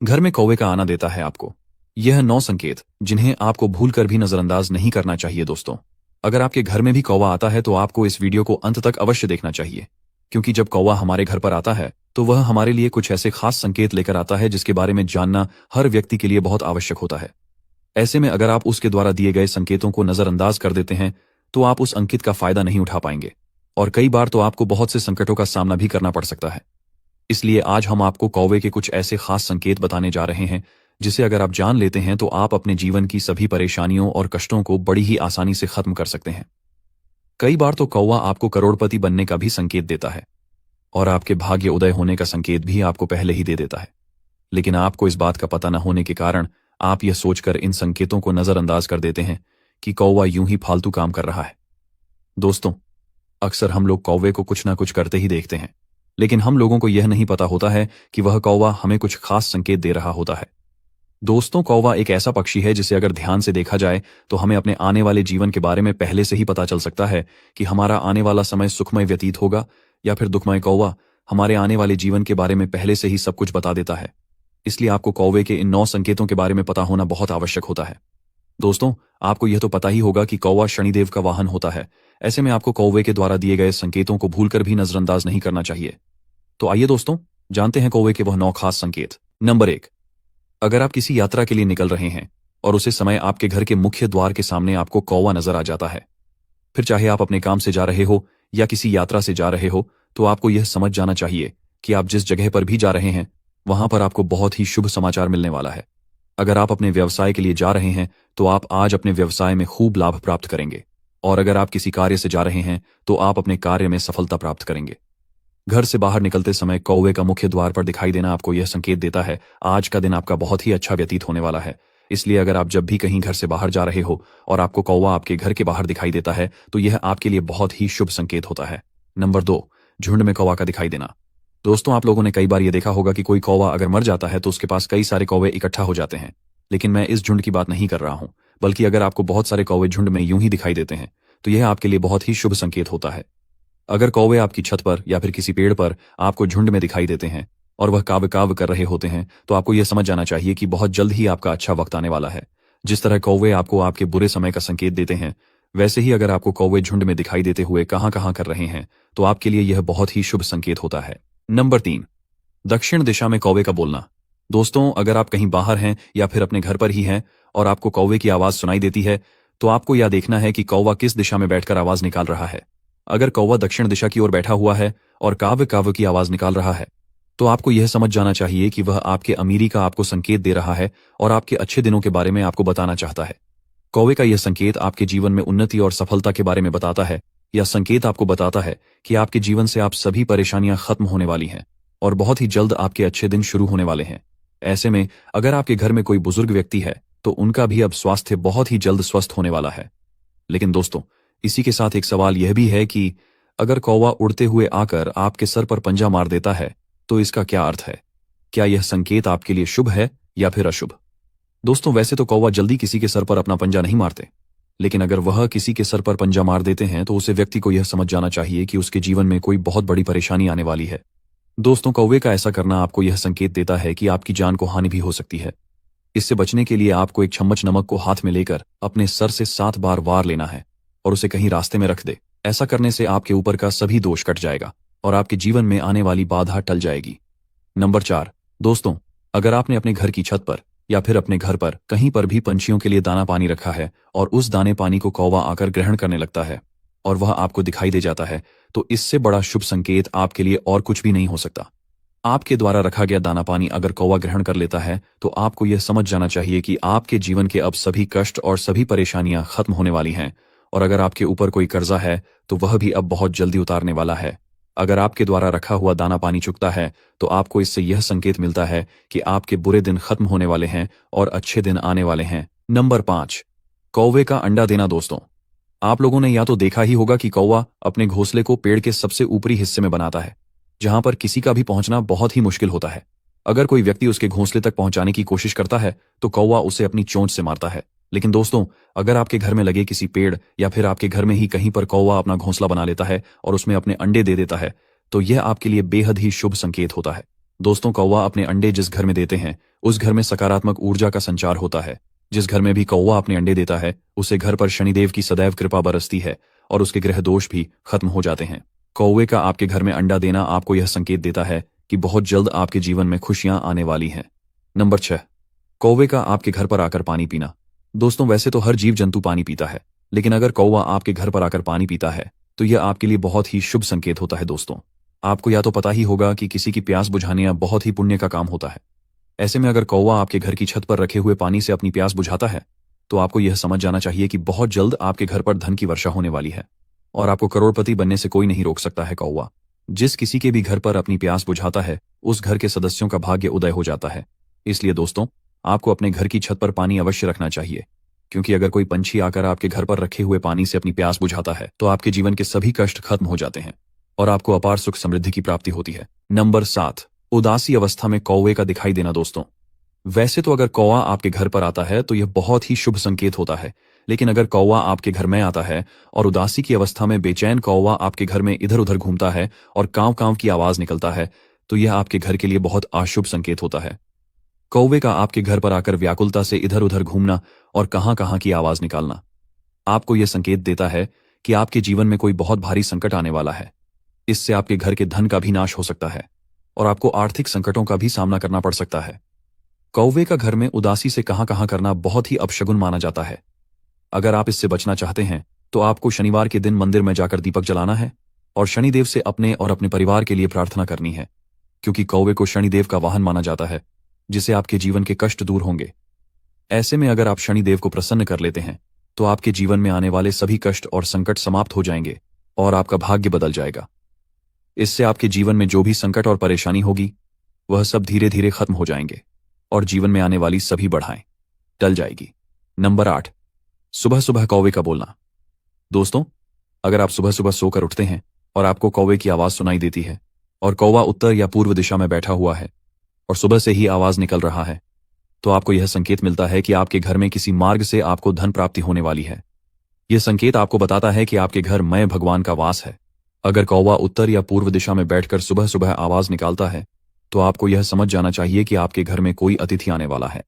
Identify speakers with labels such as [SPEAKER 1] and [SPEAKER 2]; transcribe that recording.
[SPEAKER 1] घर में कौवे का आना देता है आपको यह 9 संकेत जिन्हें आपको भूलकर भी नजरअंदाज नहीं करना चाहिए। दोस्तों, अगर आपके घर में भी कौवा आता है तो आपको इस वीडियो को अंत तक अवश्य देखना चाहिए, क्योंकि जब कौवा हमारे घर पर आता है तो वह हमारे लिए कुछ ऐसे खास संकेत लेकर आता है जिसके बारे में जानना हर व्यक्ति के लिए बहुत आवश्यक होता है। ऐसे में अगर आप उसके द्वारा दिए गए संकेतों को नजरअंदाज कर देते हैं तो आप उस अंकित का फायदा नहीं उठा पाएंगे और कई बार तो आपको बहुत से संकटों का सामना भी करना पड़ सकता है। इसलिए आज हम आपको कौवे के कुछ ऐसे खास संकेत बताने जा रहे हैं जिसे अगर आप जान लेते हैं तो आप अपने जीवन की सभी परेशानियों और कष्टों को बड़ी ही आसानी से खत्म कर सकते हैं। कई बार तो कौवा आपको करोड़पति बनने का भी संकेत देता है और आपके भाग्य उदय होने का संकेत भी आपको पहले ही दे देता है, लेकिन आपको इस बात का पता न होने के कारण आप यह सोचकर इन संकेतों को नजरअंदाज कर देते हैं कि कौवा यूं ही फालतू काम कर रहा है। दोस्तों, अक्सर हम लोग कौवे को कुछ ना कुछ करते ही देखते हैं, लेकिन हम लोगों को यह नहीं पता होता है कि वह कौवा हमें कुछ खास संकेत दे रहा होता है। दोस्तों, कौवा एक ऐसा पक्षी है जिसे अगर ध्यान से देखा जाए तो हमें अपने आने वाले जीवन के बारे में पहले से ही पता चल सकता है कि हमारा आने वाला समय सुखमय व्यतीत होगा या फिर दुखमय। कौवा हमारे आने वाले जीवन के बारे में पहले से ही सब कुछ बता देता है, इसलिए आपको कौवे के इन 9 संकेतों के बारे में पता होना बहुत आवश्यक होता है। दोस्तों, आपको यह तो पता ही होगा कि कौवा शनिदेव का वाहन होता है। ऐसे में आपको कौवे के द्वारा दिए गए संकेतों को भूलकर भी नजरअंदाज नहीं करना चाहिए। तो आइए दोस्तों, जानते हैं कौवे के वह 9 खास संकेत। नंबर 1, अगर आप किसी यात्रा के लिए निकल रहे हैं और उसी समय आपके घर के मुख्य द्वार के सामने आपको कौवा नजर आ जाता है, फिर चाहे आप अपने काम से जा रहे हो या किसी यात्रा से जा रहे हो, तो आपको यह समझ जाना चाहिए कि आप जिस जगह पर भी जा रहे हैं वहां पर आपको बहुत ही शुभ समाचार मिलने वाला है। अगर आप अपने व्यवसाय के लिए जा रहे हैं तो आप आज अपने व्यवसाय में खूब लाभ प्राप्त करेंगे, और अगर आप किसी कार्य से जा रहे हैं तो आप अपने कार्य में सफलता प्राप्त करेंगे। घर से बाहर निकलते समय कौवे का मुख्य द्वार पर दिखाई देना आपको यह संकेत देता है आज का दिन आपका बहुत ही अच्छा व्यतीत होने वाला है। इसलिए अगर आप जब भी कहीं घर से बाहर जा रहे हो और आपको कौवा आपके घर के बाहर दिखाई देता है तो यह आपके लिए बहुत ही शुभ संकेत होता है। नंबर 2, झुंड में कौवा का दिखाई देना। दोस्तों, आप लोगों ने कई बार यह देखा होगा कि कोई कौवा अगर मर जाता है तो उसके पास कई सारे कौवे इकट्ठा हो जाते हैं, लेकिन मैं इस झुंड की बात नहीं कर रहा हूं, बल्कि अगर आपको बहुत सारे कौवे झुंड में यूं ही दिखाई देते हैं तो यह आपके लिए बहुत ही शुभ संकेत होता है। अगर कौवे आपकी छत पर या फिर किसी पेड़ पर आपको झुंड में दिखाई देते हैं और वह काव काव कर रहे होते हैं तो आपको यह समझ जाना चाहिए कि बहुत जल्द ही आपका अच्छा वक्त आने वाला है। जिस तरह कौवे आपको आपके बुरे समय का संकेत देते हैं, वैसे ही अगर आपको कौवे झुंड में दिखाई देते हुए कहां कहां कर रहे हैं तो आपके लिए यह बहुत ही शुभ संकेत होता है। नंबर 3, दक्षिण दिशा में कौवे का बोलना। दोस्तों, अगर आप कहीं बाहर हैं या फिर अपने घर पर ही हैं और आपको कौवे की आवाज सुनाई देती है तो आपको यह देखना है कि कौवा किस दिशा में बैठकर आवाज निकाल रहा है। अगर कौवा दक्षिण दिशा की ओर बैठा हुआ है और काव्य काव्य की आवाज निकाल रहा है तो आपको यह समझ जाना चाहिए कि वह आपके अमीरी का आपको संकेत दे रहा है और आपके अच्छे दिनों के बारे में आपको बताना चाहता है। कौवे का यह संकेत आपके जीवन में उन्नति और सफलता के बारे में बताता है। यह संकेत आपको बताता है कि आपके जीवन से आप सभी परेशानियां खत्म होने वाली हैं और बहुत ही जल्द आपके अच्छे दिन शुरू होने वाले हैं। ऐसे में अगर आपके घर में कोई बुजुर्ग व्यक्ति है तो उनका भी अब स्वास्थ्य बहुत ही जल्द स्वस्थ होने वाला है। लेकिन दोस्तों, इसी के साथ एक सवाल यह भी है कि अगर कौवा उड़ते हुए आकर आपके सर पर पंजा मार देता है तो इसका क्या अर्थ है? क्या यह संकेत आपके लिए शुभ है या फिर अशुभ? दोस्तों, वैसे तो कौवा जल्दी किसी के सर पर अपना पंजा नहीं मारते, लेकिन अगर वह किसी के सर पर पंजा मार देते हैं तो उसे व्यक्ति को यह समझ जाना चाहिए कि उसके जीवन में कोई बहुत बड़ी परेशानी आने वाली है। दोस्तों, कौवे का ऐसा करना आपको यह संकेत देता है कि आपकी जान को हानि भी हो सकती है। इससे बचने के लिए आपको एक चम्मच नमक को हाथ में लेकर अपने सर से 7 बार वार लेना है और उसे कहीं रास्ते में रख दे। ऐसा करने से आपके ऊपर का सभी दोष कट जाएगा और आपके जीवन में आने वाली बाधा टल जाएगी। नंबर 4, दोस्तों, अगर आपने अपने घर की छत पर या फिर अपने घर पर कहीं पर भी पंछियों के लिए दाना पानी रखा है और उस दाने पानी को कौवा आकर ग्रहण करने लगता है और वह आपको दिखाई दे जाता है तो इससे बड़ा शुभ संकेत आपके लिए और कुछ भी नहीं हो सकता। आपके द्वारा रखा गया दाना पानी अगर कौवा ग्रहण कर लेता है तो आपको यह समझ जाना चाहिए कि आपके जीवन के अब सभी कष्ट और सभी परेशानियां खत्म होने वाली हैं, और अगर आपके ऊपर कोई कर्जा है तो वह भी अब बहुत जल्दी उतारने वाला है। अगर आपके द्वारा रखा हुआ दाना पानी चुकता है तो आपको इससे यह संकेत मिलता है कि आपके बुरे दिन खत्म होने वाले हैं और अच्छे दिन आने वाले हैं। नंबर 5, कौवे का अंडा देना। दोस्तों, आप लोगों ने या तो देखा ही होगा कि कौवा अपने घोंसले को पेड़ के सबसे ऊपरी हिस्से में बनाता है, जहां पर किसी का भी पहुंचना बहुत ही मुश्किल होता है। अगर कोई व्यक्ति उसके घोंसले तक पहुंचाने की कोशिश करता है तो कौवा उसे अपनी चोंच से मारता है। लेकिन दोस्तों, अगर आपके घर में लगे किसी पेड़ या फिर आपके घर में ही कहीं पर कौवा अपना घोंसला बना लेता है और उसमें अपने अंडे दे देता है तो यह आपके लिए बेहद ही शुभ संकेत होता है। दोस्तों, कौवा अपने अंडे जिस घर में देते हैं उस घर में सकारात्मक ऊर्जा का संचार होता है। जिस घर में भी कौवा अपने अंडे देता है उसे घर पर शनिदेव की सदैव कृपा बरसती है और उसके ग्रह दोष भी खत्म हो जाते हैं। कौवे का आपके घर में अंडा देना आपको यह संकेत देता है कि बहुत जल्द आपके जीवन में खुशियां आने वाली हैं। नंबर 6, कौवे का आपके घर पर आकर पानी पीना। दोस्तों, वैसे तो हर जीव जंतु पानी पीता है, लेकिन अगर कौवा आपके घर पर आकर पानी पीता है तो यह आपके लिए बहुत ही शुभ संकेत होता है। दोस्तों, आपको या तो पता ही होगा कि किसी की प्यास बुझाना बहुत ही पुण्य का काम होता है। ऐसे में अगर कौवा आपके घर की छत पर रखे हुए पानी से अपनी प्यास बुझाता है तो आपको यह समझ जाना चाहिए कि बहुत जल्द आपके घर पर धन की वर्षा होने वाली है और आपको करोड़पति बनने से कोई नहीं रोक सकता है। कौवा जिस किसी के भी घर पर अपनी प्यास बुझाता है उस घर के सदस्यों का भाग्य उदय हो जाता है। इसलिए दोस्तों, आपको अपने घर की छत पर पानी अवश्य रखना चाहिए, क्योंकि अगर कोई पंछी आकर आपके घर पर रखे हुए पानी से अपनी प्यास बुझाता है तो आपके जीवन के सभी कष्ट खत्म हो जाते हैं और आपको अपार सुख समृद्धि की प्राप्ति होती है। नंबर 7, उदासी अवस्था में कौवे का दिखाई देना। दोस्तों, वैसे तो अगर कौवा आपके घर पर आता है तो यह बहुत ही शुभ संकेत होता है, लेकिन अगर कौवा आपके घर में आता है और उदासी की अवस्था में बेचैन कौवा आपके घर में इधर उधर घूमता है और कांव कांव की आवाज निकलता है तो यह आपके घर के लिए बहुत अशुभ संकेत होता है। कौवे का आपके घर पर आकर व्याकुलता से इधर उधर घूमना और कहां कहां की आवाज निकालना आपको यह संकेत देता है कि आपके जीवन में कोई बहुत भारी संकट आने वाला है। इससे आपके घर के धन का भी नाश हो सकता है और आपको आर्थिक संकटों का भी सामना करना पड़ सकता है। कौवे का घर में उदासी से कहां कहां करना बहुत ही अपशगुन माना जाता है। अगर आप इससे बचना चाहते हैं तो आपको शनिवार के दिन मंदिर में जाकर दीपक जलाना है और शनिदेव से अपने और अपने परिवार के लिए प्रार्थना करनी है, क्योंकि कौवे को शनिदेव का वाहन माना जाता है, जिससे आपके जीवन के कष्ट दूर होंगे। ऐसे में अगर आप शनिदेव को प्रसन्न कर लेते हैं तो आपके जीवन में आने वाले सभी कष्ट और संकट समाप्त हो जाएंगे और आपका भाग्य बदल जाएगा। इससे आपके जीवन में जो भी संकट और परेशानी होगी वह सब धीरे धीरे खत्म हो जाएंगे और जीवन में आने वाली सभी बढ़ाएं टल जाएगी। नंबर 8, सुबह सुबह कौवे का बोलना। दोस्तों, अगर आप सुबह सुबह सोकर उठते हैं और आपको कौवे की आवाज सुनाई देती है और कौवा उत्तर या पूर्व दिशा में बैठा हुआ है और सुबह से ही आवाज निकल रहा है तो आपको यह संकेत मिलता है कि आपके घर में किसी मार्ग से आपको धन प्राप्ति होने वाली है। यह संकेत आपको बताता है कि आपके घर में भगवान का वास है। अगर कौवा उत्तर या पूर्व दिशा में बैठकर सुबह सुबह आवाज निकालता है तो आपको यह समझ जाना चाहिए कि आपके घर में कोई अतिथि आने वाला है।